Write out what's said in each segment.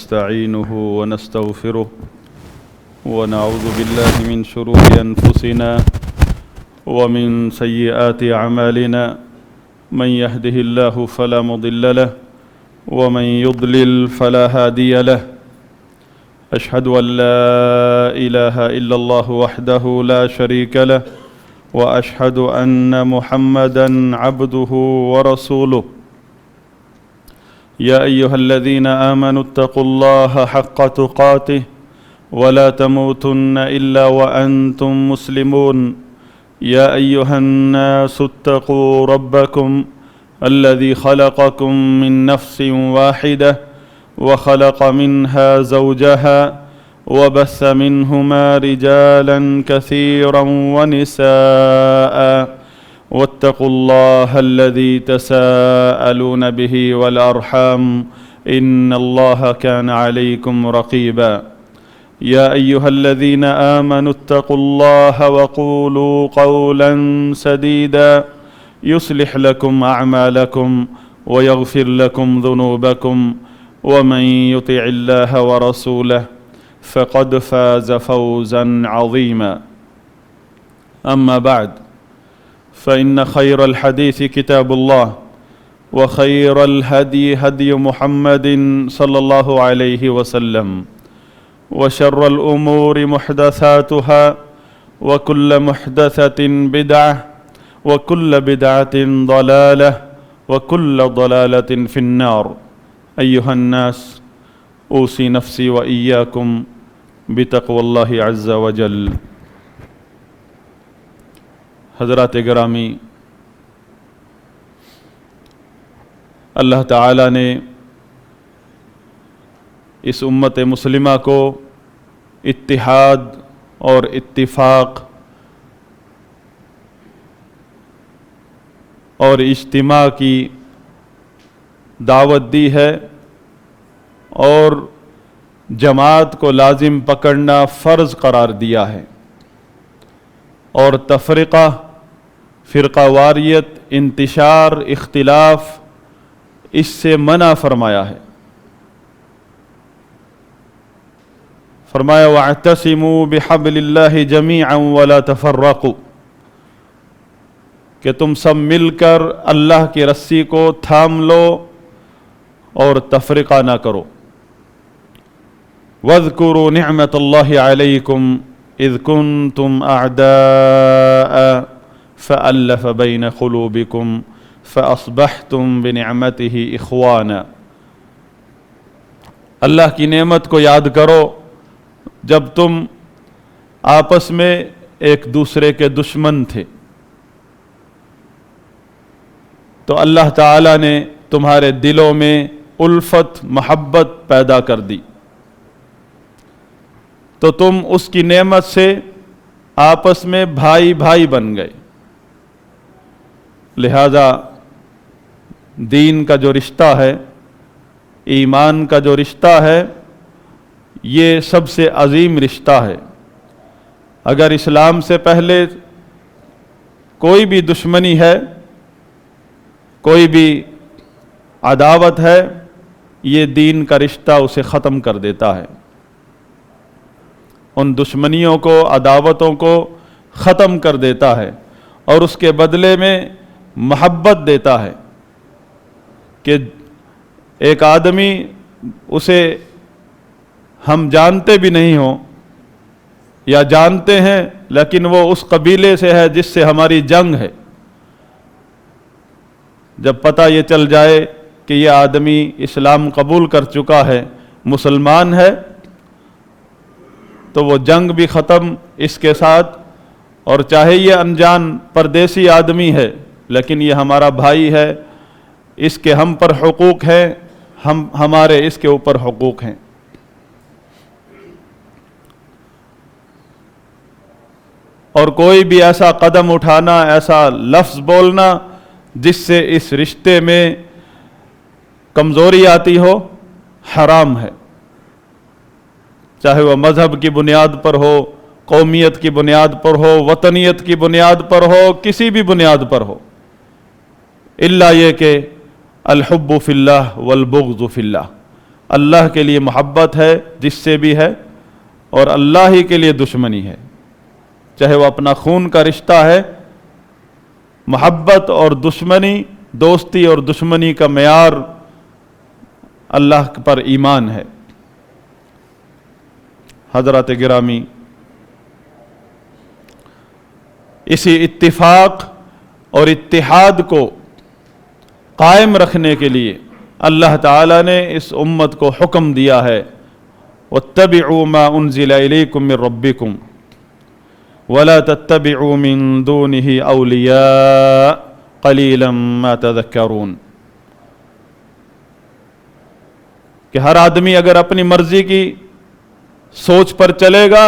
ونستعينه ونستغفره ونعوذ بالله من شرور أنفسنا ومن سيئات أعمالنا من يهده الله فلا مضل له ومن يضلل فلا هادي له أشهد أن لا إله إلا الله وحده لا شريك له وأشهد أن محمدًا عبده ورسوله يا أيها الذين آمنوا اتقوا الله حق تقاته ولا تموتن إلا وأنتم مسلمون يا أيها الناس اتقوا ربكم الذي خلقكم من نفس واحدة وخلق منها زوجها وبث منهما رجالا كثيرا ونساء واتقوا الله الذي تساءلون به والأرحام إن الله كان عليكم رقيبا يا أيها الذين آمنوا اتقوا الله وقولوا قولا سديدا يصلح لكم أعمالكم ويغفر لكم ذنوبكم ومن يطع الله ورسوله فقد فاز فوزا عظيما أما بعد فإن خير الحديث كتاب الله وخير الهدي هدي محمد صلى الله عليه وسلم وشر الأمور محدثاتها وكل محدثة بدعة وكل بدعة ضلالة وكل ضلالة في النار أيها الناس أوصي نفسي وإياكم بتقوى الله عز وجل حضرات گرامی، اللہ تعالیٰ نے اس امت مسلمہ کو اتحاد اور اتفاق اور اجتماع کی دعوت دی ہے اور جماعت کو لازم پکڑنا فرض قرار دیا ہے اور تفرقہ، فرقہ واریت، انتشار، اختلاف اس سے منع فرمایا ہے۔ فرمایا وَاعْتَصِمُوا بِحَبْلِ اللَّهِ جَمِيعًا وَلَا تَفَرَّقُوا، کہ تم سب مل کر اللہ کی رسی کو تھام لو اور تفرقہ نہ کرو۔ وَاذْكُرُوا نِعْمَةَ اللَّهِ عَلَيْكُمْ اذ كنتم اعداء فألف بين قلوبكم فاصبحتم بنعمته اخوانا، اللہ کی نعمت کو یاد کرو جب تم آپس میں ایک دوسرے کے دشمن تھے تو اللہ تعالیٰ نے تمہارے دلوں میں الفت، محبت پیدا کر دی، تو تم اس کی نعمت سے آپس میں بھائی بھائی بن گئے۔ لہذا دین کا جو رشتہ ہے، ایمان کا جو رشتہ ہے، یہ سب سے عظیم رشتہ ہے۔ اگر اسلام سے پہلے کوئی بھی دشمنی ہے، کوئی بھی عداوت ہے، یہ دین کا رشتہ اسے ختم کر دیتا ہے، ان دشمنیوں کو، عداوتوں کو ختم کر دیتا ہے اور اس کے بدلے میں محبت دیتا ہے کہ ایک آدمی، اسے ہم جانتے بھی نہیں ہوں یا جانتے ہیں لیکن وہ اس قبیلے سے ہے جس سے ہماری جنگ ہے، جب پتہ یہ چل جائے کہ یہ آدمی اسلام قبول کر چکا ہے، مسلمان ہے، تو وہ جنگ بھی ختم اس کے ساتھ، اور چاہے یہ انجان پردیسی آدمی ہے لیکن یہ ہمارا بھائی ہے، اس کے ہم پر حقوق ہیں، ہمارے اس کے اوپر حقوق ہیں۔ اور کوئی بھی ایسا قدم اٹھانا، ایسا لفظ بولنا جس سے اس رشتے میں کمزوری آتی ہو، حرام ہے، چاہے وہ مذہب کی بنیاد پر ہو، قومیت کی بنیاد پر ہو، وطنیت کی بنیاد پر ہو، کسی بھی بنیاد پر ہو، الا یہ کہ الحب فی اللہ والبغض فی اللہ، اللہ کے لیے محبت ہے جس سے بھی ہے، اور اللہ ہی کے لیے دشمنی ہے، چاہے وہ اپنا خون کا رشتہ ہے۔ محبت اور دشمنی، دوستی اور دشمنی کا معیار اللہ پر ایمان ہے۔ حضرات گرامی، اسی اتفاق اور اتحاد کو قائم رکھنے کے لیے اللہ تعالیٰ نے اس امت کو حکم دیا ہے، وَاتَّبِعُوا مَا أُنزِلَ إِلَيْكُم مِّن رَّبِّكُمْ وَلَا تَتَّبِعُوا مِن دُونِهِ أَوْلِيَاءَ قَلِيلًا مَّا تَذَكَّرُونَ، کہ ہر آدمی اگر اپنی مرضی کی سوچ پر چلے گا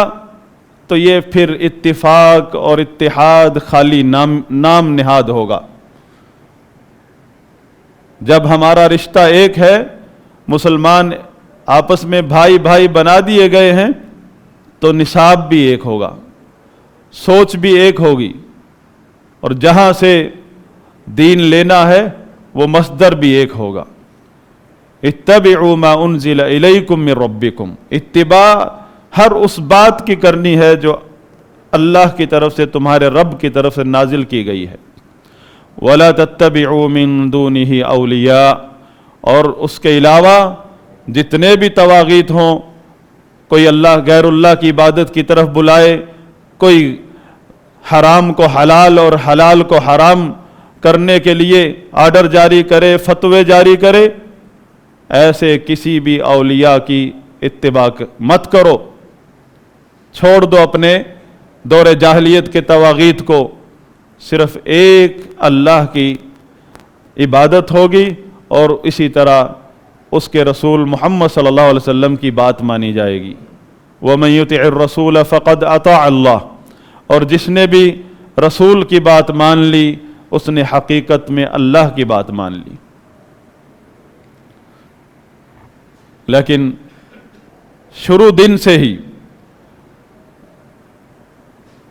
تو یہ پھر اتفاق اور اتحاد خالی نام نہاد ہوگا۔ جب ہمارا رشتہ ایک ہے، مسلمان آپس میں بھائی بھائی بنا دیے گئے ہیں، تو نصاب بھی ایک ہوگا، سوچ بھی ایک ہوگی، اور جہاں سے دین لینا ہے وہ مصدر بھی ایک ہوگا۔ اتبعوا ما انزل الیکم من ربکم، اتباع ہر اس بات کی کرنی ہے جو اللہ کی طرف سے، تمہارے رب کی طرف سے نازل کی گئی ہے۔ وَلَا تَتَّبِعُوا مِن دُونِهِ أَوْلِيَاءَ، اور اس کے علاوہ جتنے بھی طواغیت ہوں، کوئی اللہ غیر اللہ کی عبادت کی طرف بلائے، کوئی حرام کو حلال اور حلال کو حرام کرنے کے لیے آرڈر جاری کرے، فتوے جاری کرے، ایسے کسی بھی اولیاء کی اتباع مت کرو، چھوڑ دو اپنے دور جاہلیت کے طواغیت کو، صرف ایک اللہ کی عبادت ہوگی، اور اسی طرح اس کے رسول محمد صلی اللہ علیہ وسلم کی بات مانی جائے گی۔ وَمَن يُطِعِ الرَّسُولَ فَقَدْ أَطَاعَ اللَّهَ، اور جس نے بھی رسول کی بات مان لی اس نے حقیقت میں اللہ کی بات مان لی۔ لیکن شروع دن سے ہی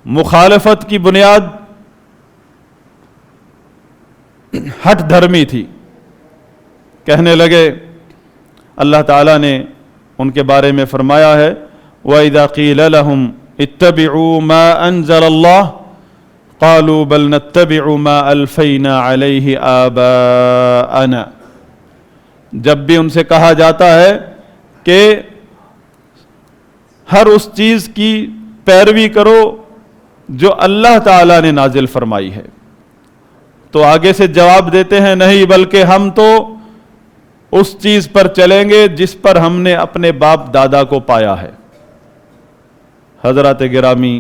مخالفت کی بنیاد ہٹ دھرمی تھی۔ کہنے لگے، اللہ تعالیٰ نے ان کے بارے میں فرمایا ہے، وَإِذَا قِيلَ لَهُمْ اتَّبِعُوا مَا أَنزَلَ اللَّهُ قَالُوا بَلْ نَتَّبِعُ مَا أَلْفَيْنَا عَلَيْهِ آبَاءَنَا، جب بھی ان سے کہا جاتا ہے کہ ہر اس چیز کی پیروی کرو جو اللہ تعالیٰ نے نازل فرمائی ہے، تو آگے سے جواب دیتے ہیں، نہیں، بلکہ ہم تو اس چیز پر چلیں گے جس پر ہم نے اپنے باپ دادا کو پایا ہے۔ حضرات گرامی،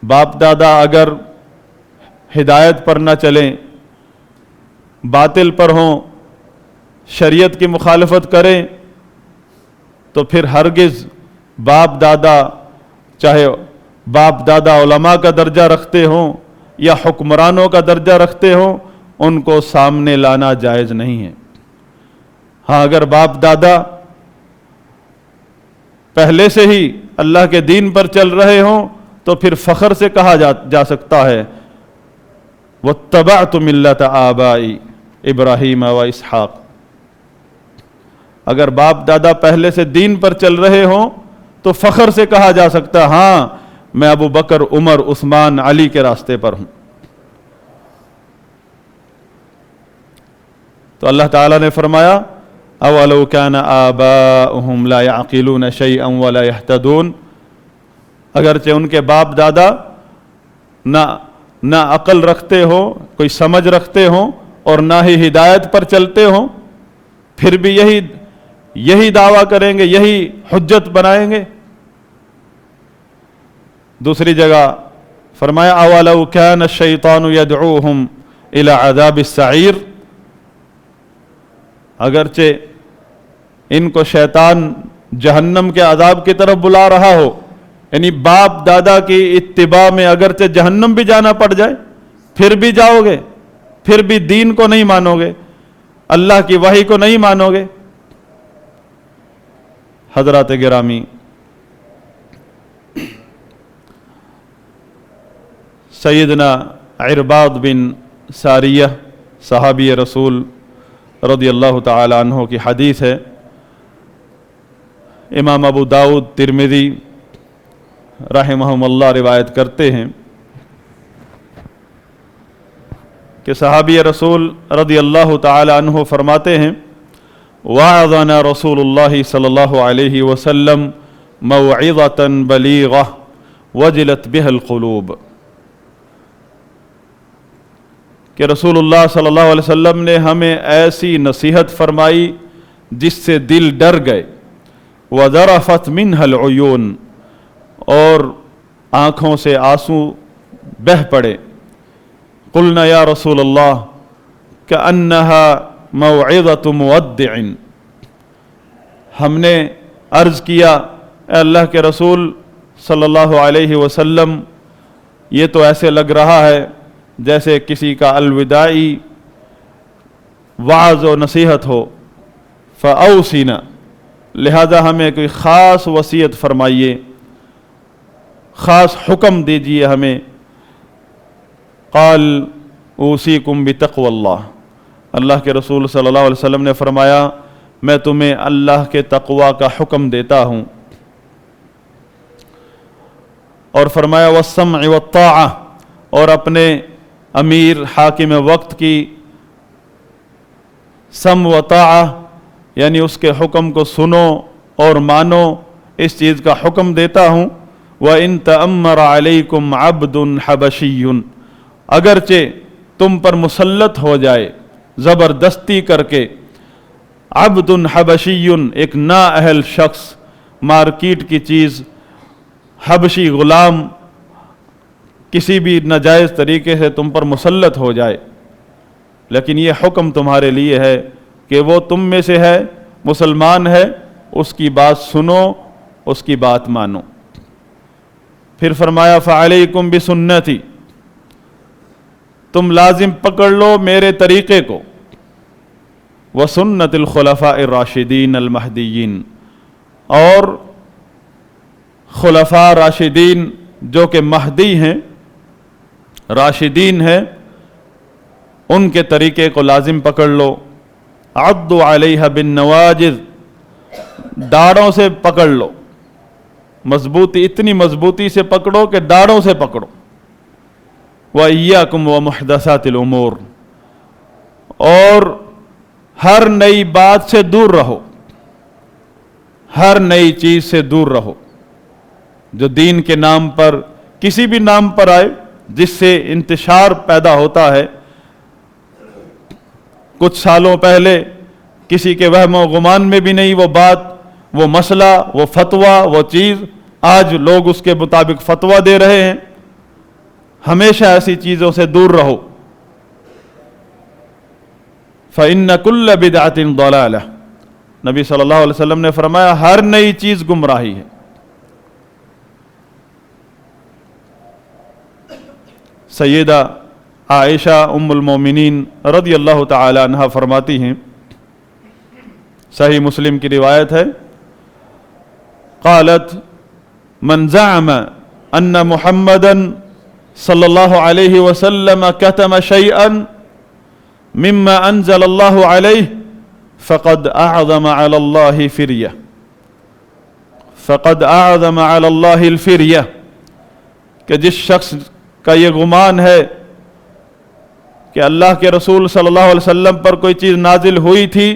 باپ دادا اگر ہدایت پر نہ چلیں، باطل پر ہوں، شریعت کی مخالفت کریں، تو پھر ہرگز باپ دادا، چاہے باپ دادا علماء کا درجہ رکھتے ہوں یا حکمرانوں کا درجہ رکھتے ہوں، ان کو سامنے لانا جائز نہیں ہے۔ ہاں، اگر باپ دادا پہلے سے ہی اللہ کے دین پر چل رہے ہوں تو پھر فخر سے کہا جا سکتا ہے، وَاتَّبَعْتُ مِلَّةَ آبَائِي إِبْرَاهِيمَ وَإِسْحَاقَ۔ اگر باپ دادا پہلے سے دین پر چل رہے ہوں تو فخر سے کہا جا سکتا، ہاں میں ابو بکر، عمر، عثمان، علی کے راستے پر ہوں۔ تو اللہ تعالیٰ نے فرمایا، أَوَلَوْ كَانَ آبَاؤُهُمْ لَا يَعْقِلُونَ شَيْئًا وَلَا يَهْتَدُونَ، اگرچہ ان کے باپ دادا نہ عقل رکھتے ہوں، کوئی سمجھ رکھتے ہوں، اور نہ ہی ہدایت پر چلتے ہوں، پھر بھی یہی دعویٰ کریں گے، یہی حجت بنائیں گے۔ دوسری جگہ فرمایا، أَوَلَوْ كَانَ الشَّيْطَانُ يَدْعُوهُمْ إِلَى عَذَابِ السَّعِيرِ، اگرچہ ان کو شیطان جہنم کے عذاب کی طرف بلا رہا ہو، یعنی باپ دادا کی اتباع میں اگرچہ جہنم بھی جانا پڑ جائے پھر بھی جاؤ گے، پھر بھی دین کو نہیں مانو گے، اللہ کی وحی کو نہیں مانو گے۔ حضرات گرامی، سیدنا عرباض بن ساریہ صحابی رسول رضی اللہ تعالی عنہ کی حدیث ہے، امام ابو داؤد ترمذی رحمہم اللہ روایت کرتے ہیں کہ صحابی رسول رضی اللہ تعالی عنہ فرماتے ہیں وعظنا رسول اللہ صلی اللہ علیہ وسلم موعظۃ بلیغہ وجلت بها القلوب، کہ رسول اللہ صلی اللہ علیہ وسلم نے ہمیں ایسی نصیحت فرمائی جس سے دل ڈر گئے، وذرفت منها العیون، اور آنکھوں سے آنسو بہہ پڑے۔ قلنا یا رسول اللہ کأنها موعظۃ مودع، ہم نے عرض کیا اے اللہ کے رسول صلی اللہ علیہ وسلم، یہ تو ایسے لگ رہا ہے جیسے کسی کا الوداعی وعظ و نصیحت ہو، فاوصینا، لہذا ہمیں کوئی خاص وصیت فرمائیے، خاص حکم دیجیے ہمیں۔ قال اوصیکم بتقوی اللہ، اللہ کے رسول صلی اللہ علیہ وسلم نے فرمایا میں تمہیں اللہ کے تقوی کا حکم دیتا ہوں، اور فرمایا والسمع والطاعہ، اور اپنے امیر حاکم وقت کی سم و طاعہ یعنی اس کے حکم کو سنو اور مانو، اس چیز کا حکم دیتا ہوں۔ وَإِن تَأَمَّرَ عَلَيْكُمْ عَبْدٌ حَبَشِيٌّ، اگرچہ تم پر مسلط ہو جائے زبردستی کر کے عبد حبشی، ایک نااہل شخص، مارکیٹ کی چیز، حبشی غلام کسی بھی ناجائز طریقے سے تم پر مسلط ہو جائے، لیکن یہ حکم تمہارے لیے ہے کہ وہ تم میں سے ہے، مسلمان ہے، اس کی بات سنو، اس کی بات مانو۔ پھر فرمایا فعلیکم بسنتی، تم لازم پکڑ لو میرے طریقے کو، وسنت الخلفاء الراشدین المہدیین، اور خلفاء راشدین جو کہ مہدی ہیں، راشدین ہیں، ان کے طریقے کو لازم پکڑ لو۔ عضوا علیہ بالنواجذ، داڑھوں سے پکڑ لو، مضبوطی، اتنی مضبوطی سے پکڑو کہ داڑھوں سے پکڑو۔ وَإِيَّاكُمْ وَمُحْدَثَاتِ الْأُمُورِ، اور ہر نئی بات سے دور رہو، ہر نئی چیز سے دور رہو جو دین کے نام پر، کسی بھی نام پر آئے، جس سے انتشار پیدا ہوتا ہے۔ کچھ سالوں پہلے کسی کے وہم و گمان میں بھی نہیں وہ بات، وہ مسئلہ، وہ فتویٰ، وہ چیز، آج لوگ اس کے مطابق فتویٰ دے رہے ہیں۔ ہمیشہ ایسی چیزوں سے دور رہو۔ فَإِنَّ كُلَّ بِدْعَةٍ ضَلَالَةٍ، نبی صلی اللہ علیہ وسلم نے فرمایا ہر نئی چیز گمراہی ہے۔ سیدہ عائشہ ام المومنین رضی اللہ تعالی عنہا فرماتی ہیں، صحیح مسلم کی روایت ہے، قالت من زعم ان محمدا صلی اللہ علیہ وسلم کتم شیئا مما انزل اللہ علیہ فقد اعظم علی اللہ فریہ، فقد اعظم علی اللہ الفریہ، کہ جس شخص کا یہ گمان ہے کہ اللہ کے رسول صلی اللہ علیہ وسلم پر کوئی چیز نازل ہوئی تھی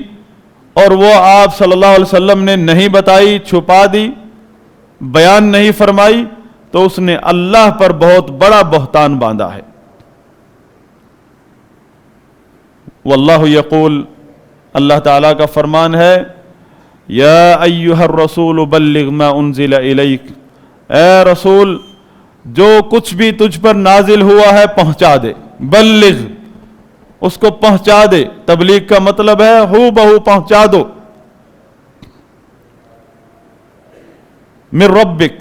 اور وہ آپ صلی اللہ علیہ وسلم نے نہیں بتائی، چھپا دی، بیان نہیں فرمائی، تو اس نے اللہ پر بہت بڑا بہتان باندھا ہے۔ واللہ یقول، اللہ تعالیٰ کا فرمان ہے، یا ایہا الرسول بلغ ما انزل الیک، اے رسول جو کچھ بھی تجھ پر نازل ہوا ہے پہنچا دے، بلغ، اس کو پہنچا دے۔ تبلیغ کا مطلب ہے ہو بہو پہنچا دو۔ من ربک،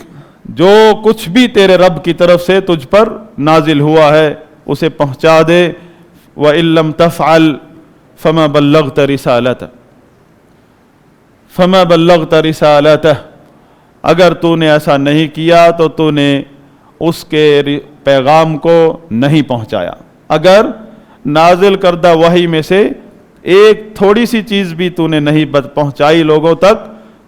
جو کچھ بھی تیرے رب کی طرف سے تجھ پر نازل ہوا ہے اسے پہنچا دے۔ وَإِن لَّمْ تَفْعَلْ فَمَا بَلَّغْتَ رِسَالَتَهُ، فَمَا بَلَّغْتَ رِسَالَتَهُ، اگر تو نے ایسا نہیں کیا تو تو نے اس کے پیغام کو نہیں پہنچایا۔ اگر نازل کردہ وحی میں سے ایک تھوڑی سی چیز بھی تو نے نہیں پہنچائی لوگوں تک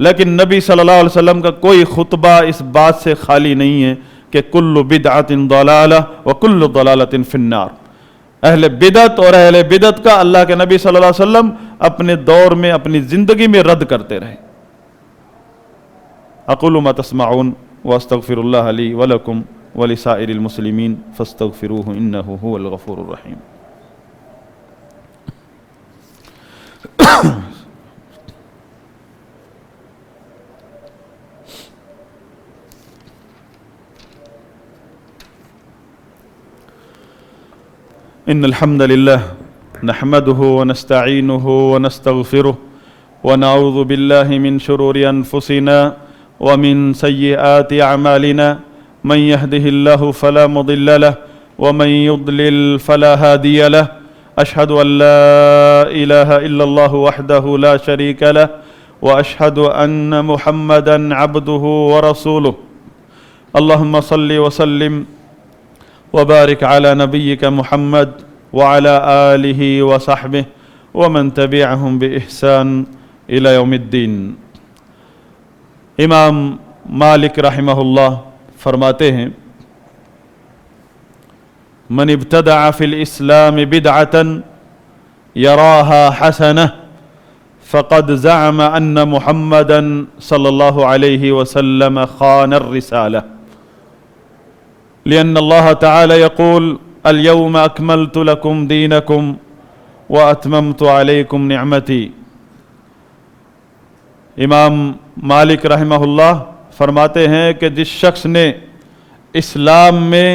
لیکن نبی صلی اللہ علیہ وسلم کا کوئی خطبہ اس بات سے خالی نہیں ہے کہ کل بدعت ضلالہ وکل ضلالۃ فی النار. اہل بدعت اور اہل بدعت کا اللہ کے نبی صلی اللہ علیہ وسلم اپنے دور میں اپنی زندگی میں رد کرتے رہے. اقول ما تسمعون واستغفر اللہ لی ولکم ولسائر المسلمین فاستغفروہ انہ هو الغفور الرحیم. ان الحمد لله نحمده ونستعينه ونستغفره ونعوذ بالله من شرور انفسنا ومن سيئات اعمالنا من يهده الله فلا مضل له ومن يضلل فلا هادي له. اشهد ان لا اله الا الله وحده لا شريك له واشهد ان محمدا عبده ورسوله. اللهم صل وسلم وبارك على نبيك محمد وعلى آله وصحبه ومن تبعهم بإحسان إلى يوم الدين. امام مالک رحمہ اللہ فرماتے ہیں من ابتدع في الإسلام بدعة يراها حسنة فقد زعم أن محمدا صلى الله عليه وسلم خان الرسالة. لأن الله تعالى يقول اليوم أكملت لكم دينكم وأتممت عليكم نعمتي. امام مالک رحمہ اللہ فرماتے ہیں کہ جس شخص نے اسلام میں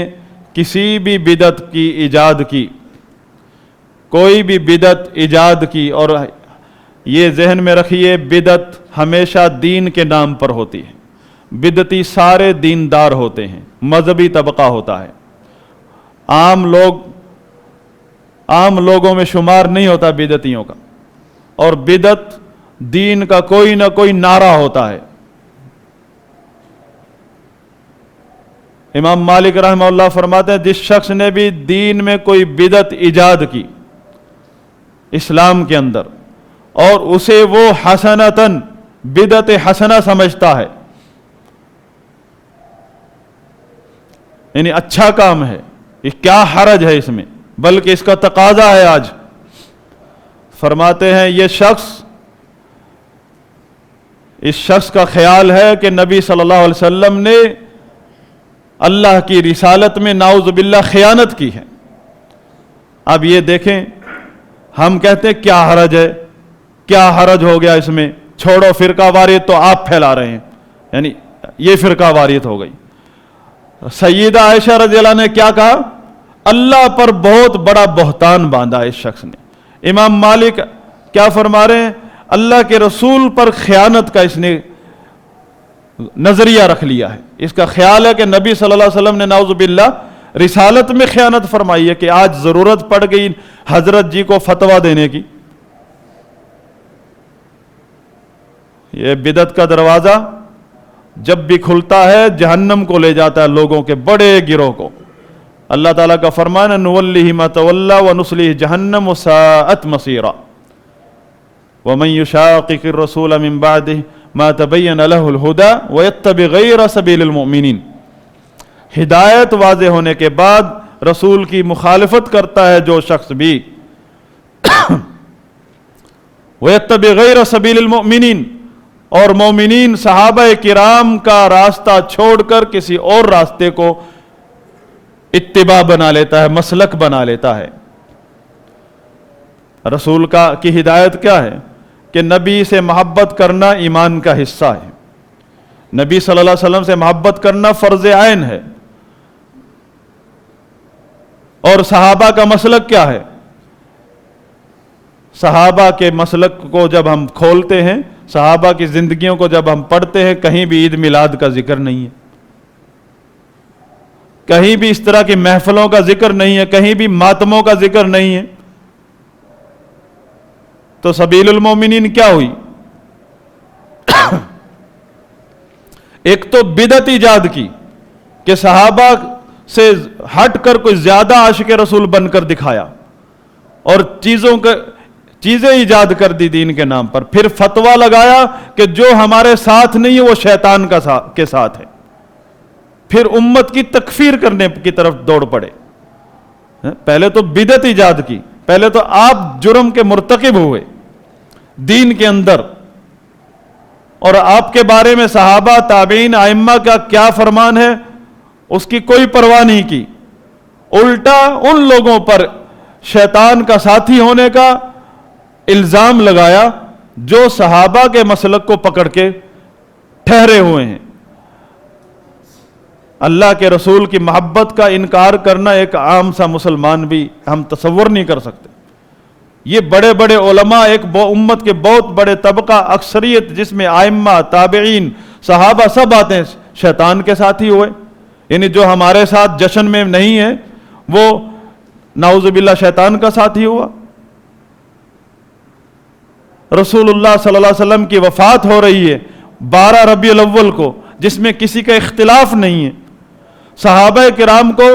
کسی بھی بدعت کی ایجاد کی، کوئی بھی بدعت ایجاد کی، اور یہ ذہن میں رکھیے بدعت ہمیشہ دین کے نام پر ہوتی ہے. بدعتی سارے دیندار ہوتے ہیں، مذہبی طبقہ ہوتا ہے، عام لوگوں میں شمار نہیں ہوتا بدعتیوں کا. اور بدعت دین کا کوئی نہ کوئی نعرہ ہوتا ہے. امام مالک رحمہ اللہ فرماتے ہیں جس شخص نے بھی دین میں کوئی بدعت ایجاد کی اسلام کے اندر، اور اسے وہ حسنتاً بدعت حسنہ سمجھتا ہے، یعنی اچھا کام ہے، یہ کیا حرج ہے اس میں، بلکہ اس کا تقاضا ہے آج. فرماتے ہیں اس شخص کا خیال ہے کہ نبی صلی اللہ علیہ وسلم نے اللہ کی رسالت میں نعوذ باللہ خیانت کی ہے. اب یہ دیکھیں، ہم کہتے ہیں کیا حرج ہے، کیا حرج ہو گیا اس میں، چھوڑو فرقہ واریت تو آپ پھیلا رہے ہیں، یعنی یہ فرقہ واریت ہو گئی. سیدہ عائشہ رضی اللہ عنہ نے کیا کہا؟ اللہ پر بہت بڑا بہتان باندھا اس شخص نے. امام مالک کیا فرما رہے ہیں؟ اللہ کے رسول پر خیانت کا اس نے نظریہ رکھ لیا ہے. اس کا خیال ہے کہ نبی صلی اللہ علیہ وسلم نے نعوذ باللہ رسالت میں خیانت فرمائی ہے، کہ آج ضرورت پڑ گئی حضرت جی کو فتویٰ دینے کی. یہ بدعت کا دروازہ جب بھی کھلتا ہے جہنم کو لے جاتا ہے لوگوں کے بڑے گروہ کو. اللہ تعالیٰ کا فرمان ہے نُوَلِّهِ مَا تَوَلَّى وَنُصْلِهِ جَهَنَّمُ وَسَاءَتْ مَصِيرًا وَمَنْ يُشَاقِقِ الرَّسُولَ مِنْ بَعْدِهِ مَا تَبَيَّنَ لَهُ الْهُدَى وَيَتَّبِعْ غَيْرَ سَبِيلِ الْمُؤْمِنِينَ. ہدایت واضح ہونے کے بعد رسول کی مخالفت کرتا ہے جو شخص بھی وَيَتَّبِعْ غَيْرَ سَبِيلِ الْمُؤْمِنِينَ، اور مومنین صحابہ کرام کا راستہ چھوڑ کر کسی اور راستے کو اتباع بنا لیتا ہے، مسلک بنا لیتا ہے. رسول کی ہدایت کیا ہے؟ کہ نبی سے محبت کرنا ایمان کا حصہ ہے، نبی صلی اللہ علیہ وسلم سے محبت کرنا فرض عین ہے. اور صحابہ کا مسلک کیا ہے؟ صحابہ کے مسلک کو جب ہم کھولتے ہیں، صحابہ کی زندگیوں کو جب ہم پڑھتے ہیں، کہیں بھی عید میلاد کا ذکر نہیں ہے، کہیں بھی اس طرح کی محفلوں کا ذکر نہیں ہے، کہیں بھی ماتموں کا ذکر نہیں ہے. تو سبیل المومنین کیا ہوئی؟ ایک تو بدعت ایجاد کی کہ صحابہ سے ہٹ کر کوئی زیادہ عاشق رسول بن کر دکھایا، اور چیزیں ایجاد کر دی دین کے نام پر، پھر فتویٰ لگایا کہ جو ہمارے ساتھ نہیں ہے وہ شیطان کے ساتھ ہے، پھر امت کی تکفیر کرنے کی طرف دوڑ پڑے۔ پہلے تو بدعت ایجاد کی، پہلے تو آپ جرم کے مرتکب ہوئے دین کے اندر، اور آپ کے بارے میں صحابہ تابعین ائمہ کا کیا فرمان ہے اس کی کوئی پرواہ نہیں کی، الٹا ان لوگوں پر شیطان کا ساتھی ہونے کا الزام لگایا جو صحابہ کے مسلک کو پکڑ کے ٹھہرے ہوئے ہیں۔ اللہ کے رسول کی محبت کا انکار کرنا ایک عام سا مسلمان بھی ہم تصور نہیں کر سکتے۔ یہ بڑے بڑے علماء، ایک امت کے بہت بڑے طبقہ، اکثریت جس میں ائمہ تابعین صحابہ سب آتے ہیں، شیطان کے ساتھی ہوئے، یعنی جو ہمارے ساتھ جشن میں نہیں ہے وہ نعوذ باللہ شیطان کا ساتھی ہوا۔ رسول اللہ صلی اللہ علیہ وسلم کی وفات ہو رہی ہے 12 ربیع الاول کو، جس میں کسی کا اختلاف نہیں ہے، صحابہ کرام کو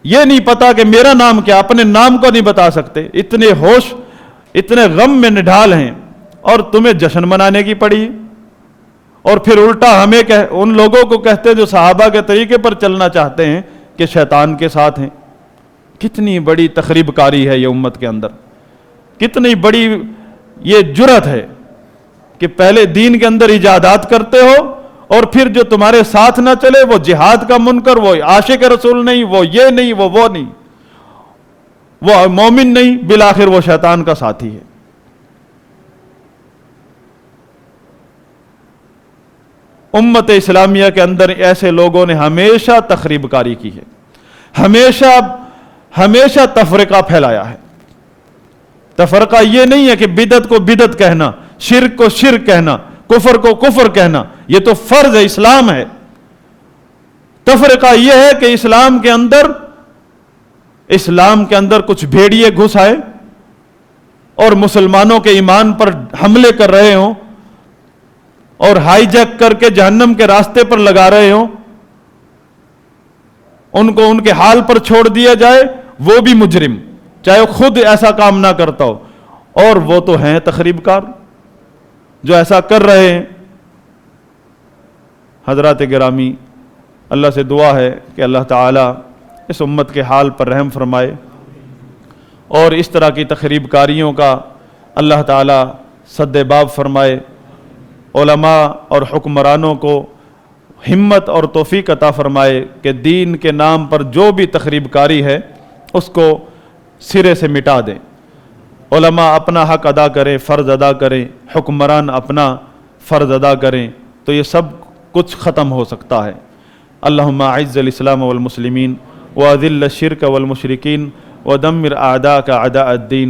یہ نہیں پتا کہ میرا نام کیا، اپنے نام کو نہیں بتا سکتے، اتنے ہوش اتنے غم میں نڈھال ہیں، اور تمہیں جشن منانے کی پڑی، اور پھر الٹا ہمیں ان لوگوں کو کہتے ہیں جو صحابہ کے طریقے پر چلنا چاہتے ہیں کہ شیطان کے ساتھ ہیں۔ کتنی بڑی تخریب کاری ہے یہ امت کے اندر، کتنی بڑی یہ جرأت ہے کہ پہلے دین کے اندر ایجادات کرتے ہو، اور پھر جو تمہارے ساتھ نہ چلے وہ جہاد کا منکر، وہ عاشق رسول نہیں، وہ یہ نہیں، وہ نہیں، وہ مومن نہیں، بالآخر وہ شیطان کا ساتھی ہے۔ امت اسلامیہ کے اندر ایسے لوگوں نے ہمیشہ تخریب کاری کی ہے، ہمیشہ تفرقہ پھیلایا ہے۔ تفرقہ یہ نہیں ہے کہ بدعت کو بدعت کہنا، شرک کو شرک کہنا، کفر کو کفر کہنا، یہ تو فرض ہے، اسلام ہے۔ تفرقہ یہ ہے کہ اسلام کے اندر کچھ بھیڑیے گھس آئے اور مسلمانوں کے ایمان پر حملے کر رہے ہوں اور ہائی جیک کر کے جہنم کے راستے پر لگا رہے ہوں، ان کو ان کے حال پر چھوڑ دیا جائے، وہ بھی مجرم، چاہے خود ایسا کام نہ کرتا ہو، اور وہ تو ہیں تخریب کار جو ایسا کر رہے ہیں۔ حضرات گرامی، اللہ سے دعا ہے کہ اللہ تعالیٰ اس امت کے حال پر رحم فرمائے، اور اس طرح کی تخریب کاریوں کا اللہ تعالیٰ سد باب فرمائے، علماء اور حکمرانوں کو ہمت اور توفیق عطا فرمائے کہ دین کے نام پر جو بھی تخریب کاری ہے اس کو سرے سے مٹا دیں۔ علماء اپنا حق ادا کریں، فرض ادا کریں، حکمران اپنا فرض ادا کریں، تو یہ سب کچھ ختم ہو سکتا ہے۔ اللہم اعز الاسلام والمسلمین واذل الشرک والمشرکین ودمر اعداءک اعداء الدین۔